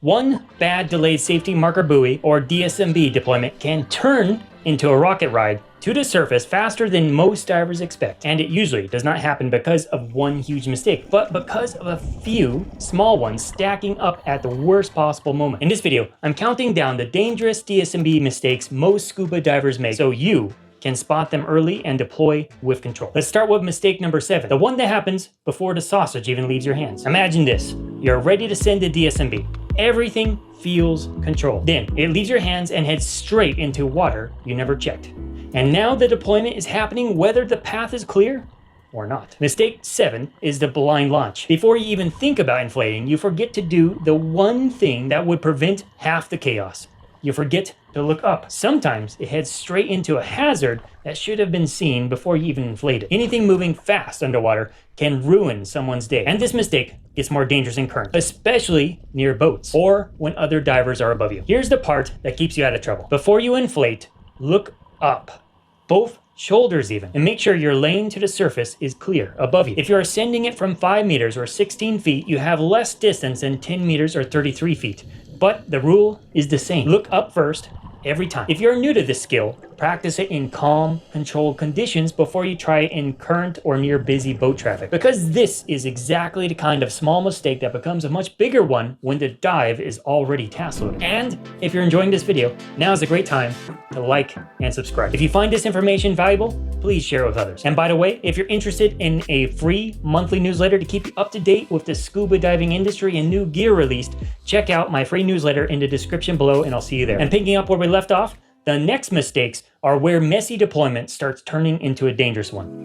One bad delayed safety marker buoy or DSMB deployment can turn into a rocket ride to the surface faster than most divers expect. And it usually does not happen because of one huge mistake, but because of a few small ones stacking up at the worst possible moment. In this video, I'm counting down the dangerous DSMB mistakes most scuba divers make so you can spot them early and deploy with control. Let's start with mistake number 7, the one that happens before the sausage even leaves your hands. Imagine this, you're ready to send a DSMB. Everything feels controlled. Then it leaves your hands and heads straight into water you never checked. And now the deployment is happening whether the path is clear or not. Mistake 7 is the blind launch. Before you even think about inflating, you forget to do the one thing that would prevent half the chaos. You forget to look up. Sometimes it heads straight into a hazard that should have been seen before you even inflated. Anything moving fast underwater can ruin someone's day. And this mistake gets more dangerous in current, especially near boats or when other divers are above you. Here's the part that keeps you out of trouble. Before you inflate, look up. Both shoulders even, and make sure your lane to the surface is clear above you. If you're ascending it from 5 meters or 16 feet, you have less distance than 10 meters or 33 feet. But the rule is the same. Look up first every time. If you're new to this skill, practice it in calm, controlled conditions before you try it in current or near busy boat traffic. Because this is exactly the kind of small mistake that becomes a much bigger one when the dive is already tasseled. And if you're enjoying this video, now is a great time to like and subscribe. If you find this information valuable, please share it with others. And by the way, if you're interested in a free monthly newsletter to keep you up to date with the scuba diving industry and new gear released, check out my free newsletter in the description below and I'll see you there. And picking up where we left off, the next mistakes are where messy deployment starts turning into a dangerous one.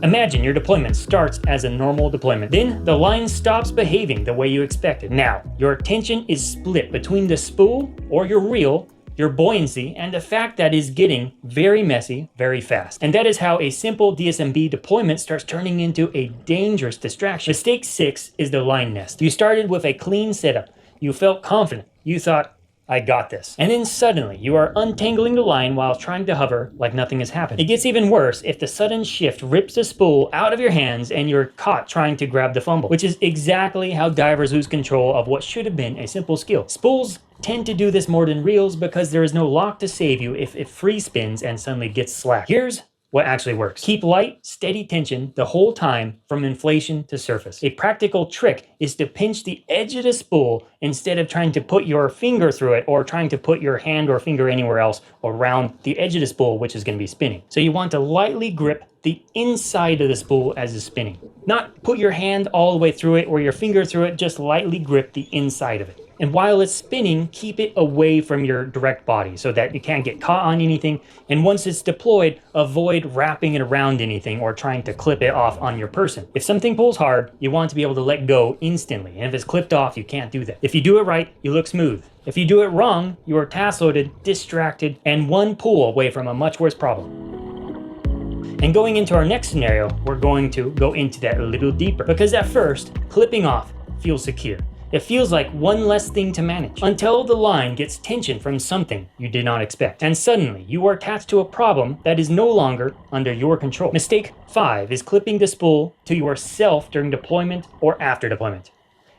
Imagine your deployment starts as a normal deployment. Then the line stops behaving the way you expected. Now, your attention is split between the spool or your reel, your buoyancy, and the fact that is getting very messy very fast. And that is how a simple DSMB deployment starts turning into a dangerous distraction. Mistake 6 is the line nest. You started with a clean setup. You felt confident. You thought, I got this. And then suddenly you are untangling the line while trying to hover like nothing has happened. It gets even worse if the sudden shift rips the spool out of your hands and you're caught trying to grab the fumble, which is exactly how divers lose control of what should have been a simple skill. Spools tend to do this more than reels because there is no lock to save you if it free spins and suddenly gets slack. Here's what actually works. Keep light, steady tension the whole time from inflation to surface. A practical trick is to pinch the edge of the spool instead of trying to put your finger through it or trying to put your hand or finger anywhere else around the edge of the spool, which is going to be spinning. So you want to lightly grip the inside of the spool as it's spinning. Not put your hand all the way through it or your finger through it, just lightly grip the inside of it. And while it's spinning, keep it away from your direct body so that you can't get caught on anything. And once it's deployed, avoid wrapping it around anything or trying to clip it off on your person. If something pulls hard, you want to be able to let go instantly. And if it's clipped off, you can't do that. If you do it right, you look smooth. If you do it wrong, you are task-loaded, distracted, and one pull away from a much worse problem. And going into our next scenario, we're going to go into that a little deeper. Because at first, clipping off feels secure. It feels like one less thing to manage until the line gets tension from something you did not expect. And suddenly you are attached to a problem that is no longer under your control. Mistake 5 is clipping the spool to yourself during deployment or after deployment.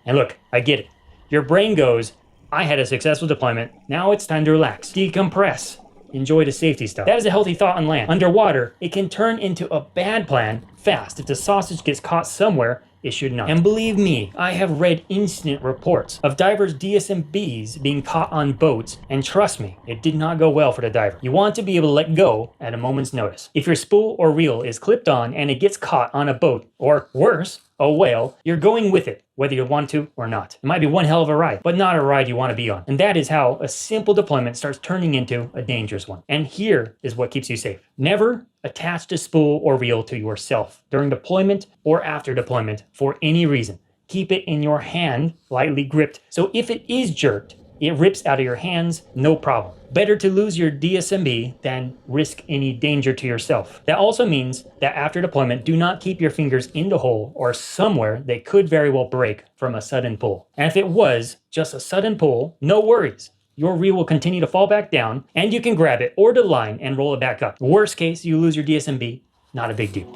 And look, I get it. Your brain goes, I had a successful deployment. Now it's time to relax, decompress, enjoy the safety stuff. That is a healthy thought on land. Underwater, it can turn into a bad plan fast if the sausage gets caught somewhere it should not. And believe me, I have read incident reports of divers' DSMBs being caught on boats, and trust me, it did not go well for the diver. You want to be able to let go at a moment's notice. If your spool or reel is clipped on and it gets caught on a boat, or worse, a whale, you're going with it, whether you want to or not. It might be one hell of a ride, but not a ride you want to be on. And that is how a simple deployment starts turning into a dangerous one. And here is what keeps you safe. Never attach the spool or reel to yourself during deployment or after deployment for any reason. Keep it in your hand, lightly gripped, so if it is jerked, it rips out of your hands, no problem. Better to lose your DSMB than risk any danger to yourself. That also means that after deployment, do not keep your fingers in the hole or somewhere they could very well break from a sudden pull. And if it was just a sudden pull, no worries. Your reel will continue to fall back down and you can grab it or the line and roll it back up. Worst case, you lose your DSMB, not a big deal.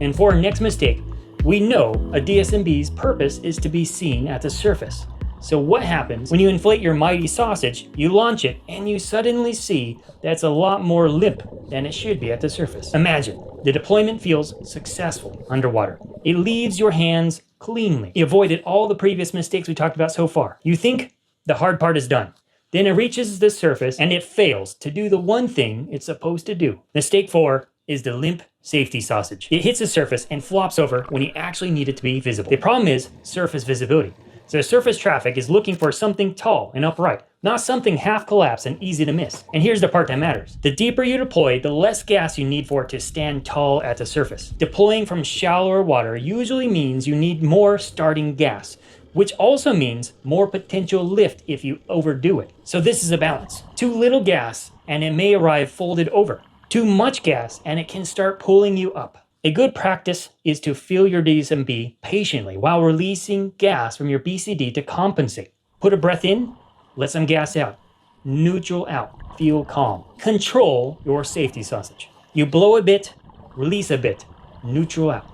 And for our next mistake, We know a DSMB's purpose is to be seen at the surface. So what happens when you inflate your mighty sausage, you launch it, and you suddenly see that it's a lot more limp than it should be at the surface? Imagine the deployment feels successful underwater. It leaves your hands cleanly. You avoided all the previous mistakes we talked about so far. You think the hard part is done. Then it reaches the surface and it fails to do the one thing it's supposed to do. Mistake 4 is the limp safety sausage. It hits the surface and flops over when you actually need it to be visible. The problem is surface visibility. So surface traffic is looking for something tall and upright, not something half collapsed and easy to miss. And here's the part that matters. The deeper you deploy, the less gas you need for it to stand tall at the surface. Deploying from shallower water usually means you need more starting gas, which also means more potential lift if you overdo it. So this is a balance. Too little gas and it may arrive folded over. Too much gas and it can start pulling you up. A good practice is to fill your DSMB patiently while releasing gas from your BCD to compensate. Put a breath in, let some gas out. Neutral out, feel calm. Control your safety sausage. You blow a bit, release a bit, neutral out.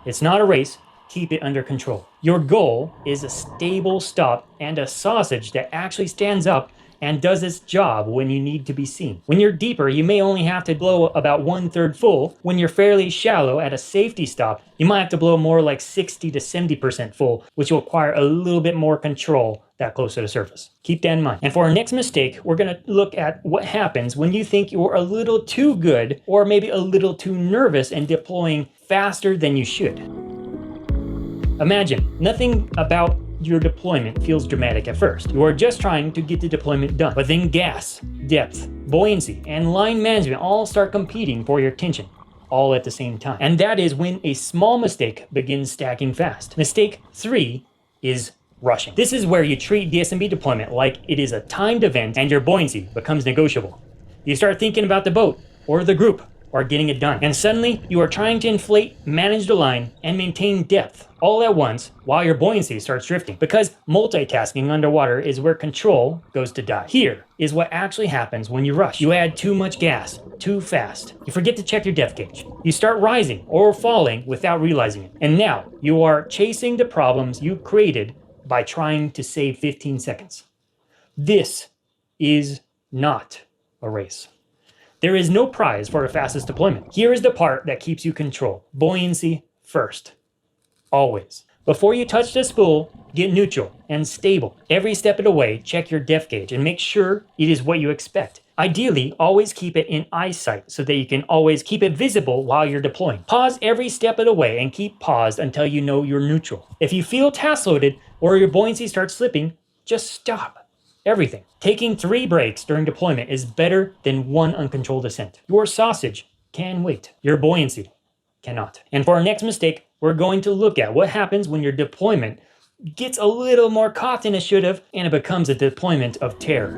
It's not a race, keep it under control. Your goal is a stable stop and a sausage that actually stands up and does its job when you need to be seen. When you're deeper, you may only have to blow about 1/3 full. When you're fairly shallow at a safety stop, you might have to blow more like 60 to 70% full, which will require a little bit more control that close to the surface. Keep that in mind. And for our next mistake, we're gonna look at what happens when you think you're a little too good or maybe a little too nervous and deploying faster than you should. Imagine nothing about your deployment feels dramatic at first. You are just trying to get the deployment done. But then gas, depth, buoyancy, and line management all start competing for your attention, all at the same time. And that is when a small mistake begins stacking fast. Mistake 3 is rushing. This is where you treat DSMB deployment like it is a timed event and your buoyancy becomes negotiable. You start thinking about the boat or the group or getting it done. And suddenly you are trying to inflate, manage the line, and maintain depth all at once while your buoyancy starts drifting. Because multitasking underwater is where control goes to die. Here is what actually happens when you rush. You add too much gas, too fast. You forget to check your depth gauge. You start rising or falling without realizing it. And now you are chasing the problems you created by trying to save 15 seconds. This is not a race. There is no prize for the fastest deployment. Here is the part that keeps you control. Buoyancy first. Always. Before you touch the spool, get neutral and stable. Every step of the way, check your depth gauge and make sure it is what you expect. Ideally, always keep it in eyesight so that you can always keep it visible while you're deploying. Pause every step of the way and keep paused until you know you're neutral. If you feel task loaded or your buoyancy starts slipping, just stop. Everything. Taking 3 breaks during deployment is better than 1 uncontrolled descent. Your sausage can wait. Your buoyancy cannot. And for our next mistake, we're going to look at what happens when your deployment gets a little more caught than it should have and it becomes a deployment of terror.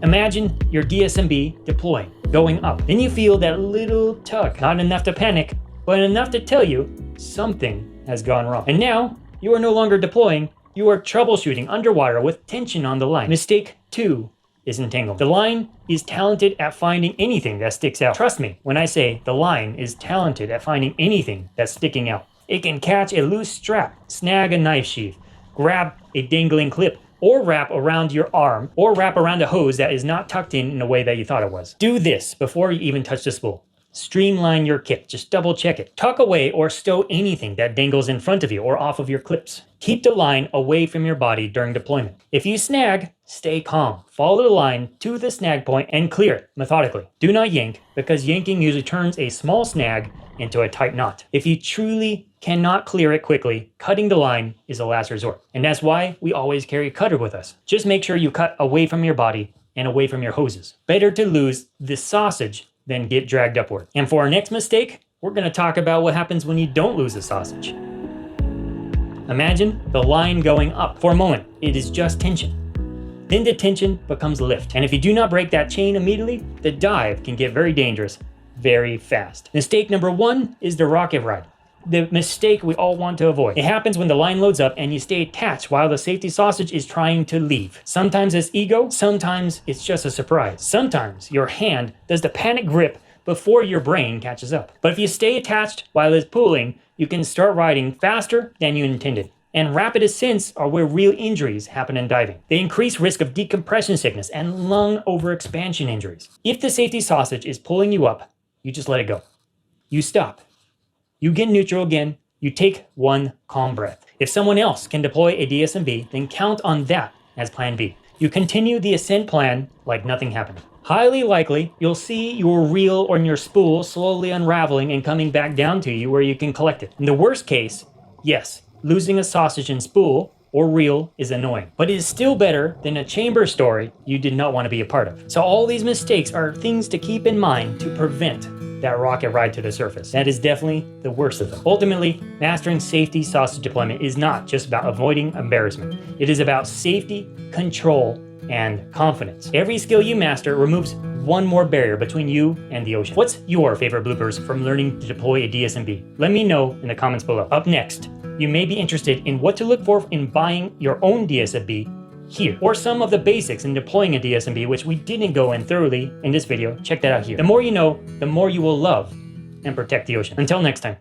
Imagine your DSMB deploying, going up. Then you feel that little tug, not enough to panic, but enough to tell you something has gone wrong. And now you are no longer deploying, you are troubleshooting underwater with tension on the line. Mistake 2 is entanglement. The line is talented at finding anything that sticks out. Trust me when I say the line is talented at finding anything that's sticking out. It can catch a loose strap, snag a knife sheath, grab a dangling clip, or wrap around your arm, or wrap around a hose that is not tucked in a way that you thought it was. Do this before you even touch the spool. Streamline your kit, just double check it. Tuck away or stow anything that dangles in front of you or off of your clips. Keep the line away from your body during deployment. If you snag, stay calm. Follow the line to the snag point and clear it methodically. Do not yank, because yanking usually turns a small snag into a tight knot. If you truly cannot clear it quickly, cutting the line is a last resort. And that's why we always carry a cutter with us. Just make sure you cut away from your body and away from your hoses. Better to lose this sausage than get dragged upward. And for our next mistake, we're gonna talk about what happens when you don't lose a sausage. Imagine the line going up. For a moment, it is just tension. Then the tension becomes lift. And if you do not break that chain immediately, the dive can get very dangerous very fast. Mistake number 1 is the rocket ride. The mistake we all want to avoid. It happens when the line loads up and you stay attached while the safety sausage is trying to leave. Sometimes it's ego, sometimes it's just a surprise. Sometimes your hand does the panic grip before your brain catches up. But if you stay attached while it's pulling, you can start riding faster than you intended. And rapid ascents are where real injuries happen in diving. They increase risk of decompression sickness and lung overexpansion injuries. If the safety sausage is pulling you up, you just let it go. You stop. You get neutral again. You take one calm breath. If someone else can deploy a DSMB, then count on that as plan B. You continue the ascent plan like nothing happened. Highly likely, you'll see your reel or your spool slowly unraveling and coming back down to you where you can collect it. In the worst case, yes, losing a sausage and spool or reel is annoying, but it is still better than a chamber story you did not want to be a part of. So all these mistakes are things to keep in mind to prevent that rocket ride to the surface. That is definitely the worst of them. Ultimately, mastering safety sausage deployment is not just about avoiding embarrassment. It is about safety, control, and confidence. Every skill you master removes one more barrier between you and the ocean. What's your favorite bloopers from learning to deploy a DSMB? Let me know in the comments below. Up next, you may be interested in what to look for in buying your own DSMB here, or some of the basics in deploying a DSMB, which we didn't go in thoroughly in this video. Check that out here. The more you know, the more you will love and protect the ocean. Until next time.